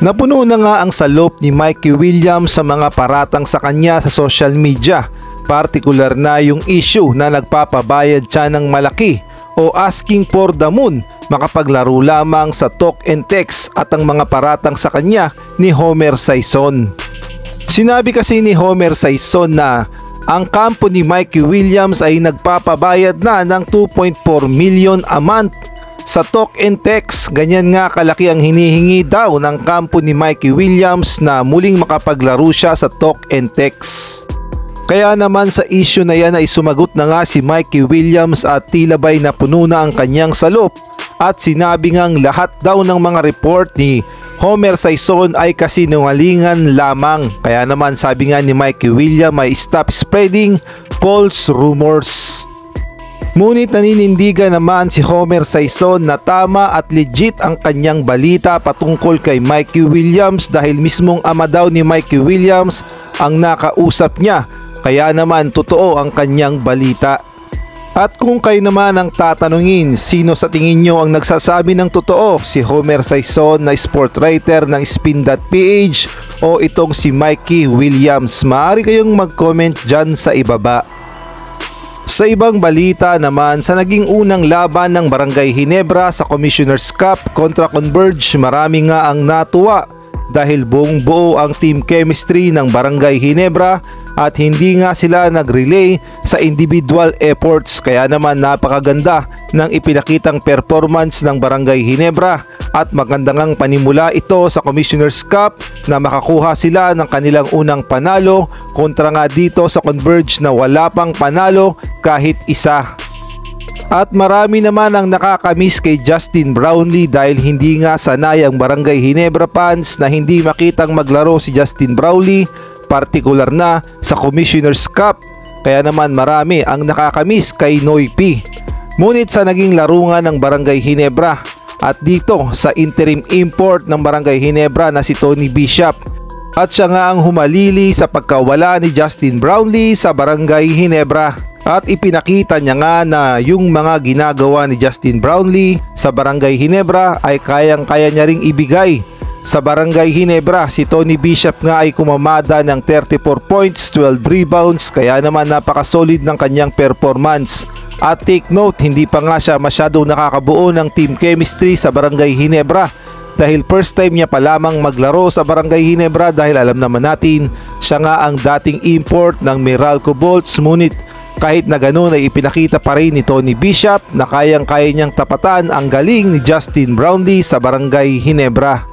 Napuno na nga ang salop ni Mikey Williams sa mga paratang sa kanya sa social media, partikular na yung issue na nagpapabayad siya ng malaki o asking for the moon makapaglaro lamang sa talk and text at ang mga paratang sa kanya ni Homer Sison. Sinabi kasi ni Homer Sison na ang kampo ni Mikey Williams ay nagpapabayad na ng 2.4 million a month sa talk and text. Ganyan nga kalaki ang hinihingi daw ng kampo ni Mikey Williams na muling makapaglaro siya sa talk and text. Kaya naman sa issue na yan ay sumagot na nga si Mikey Williams at tila ba'y napuno na ang kanyang salop at sinabi ngang lahat daw ng mga report ni Homer Sison ay kasinungalingan lamang. Kaya naman sabi nga ni Mikey Williams ay stop spreading false rumors. Ngunit naninindigan naman si Homer Sison na tama at legit ang kanyang balita patungkol kay Mikey Williams dahil mismong ama daw ni Mikey Williams ang nakausap niya. Kaya naman totoo ang kanyang balita. At kung kayo naman ang tatanungin, sino sa tingin nyo ang nagsasabi ng totoo? Si Homer Sison na sport writer ng Spin.ph o itong si Mikey Williams? Maaari kayong mag-comment dyan sa ibaba. Sa ibang balita naman, sa naging unang laban ng Barangay Ginebra sa Commissioner's Cup kontra Converge, marami nga ang natuwa dahil buong buo ang team chemistry ng Barangay Ginebra at hindi nga sila nag-relay sa individual efforts. Kaya naman napakaganda ng ipinakitang performance ng Barangay Ginebra at magandang panimula ito sa Commissioner's Cup na makakuha sila ng kanilang unang panalo kontra nga dito sa Converge na wala pang panalo kahit isa. At marami naman ang nakakamiss kay Justin Brownlee dahil hindi nga sanay ang Barangay Ginebra fans na hindi makitang maglaro si Justin Brownlee, partikular na sa Commissioner's Cup. Kaya naman marami ang nakakamiss kay Noy P. Ngunit sa naging laro nga ng Barangay Ginebra at dito sa interim import ng Barangay Ginebra na si Tony Bishop, at siya nga ang humalili sa pagkawala ni Justin Brownlee sa Barangay Ginebra. At ipinakita niya nga na yung mga ginagawa ni Justin Brownlee sa Barangay Ginebra ay kayang-kaya niya ring ibigay sa Barangay Ginebra. Si Tony Bishop nga ay kumamada ng 34 points, 12 rebounds, kaya naman napaka-solid ng kanyang performance. At take note, hindi pa nga siya masyadong nakakabuo ng team chemistry sa Barangay Ginebra dahil first time niya pa lamang maglaro sa Barangay Ginebra dahil alam naman natin siya nga ang dating import ng Meralco Bolts. Ngunit kahit na ganoon ay ipinakita pa rin ni Tony Bishop na kayang-kaya niyang tapatan ang galing ni Justin Brownlee sa Barangay Ginebra.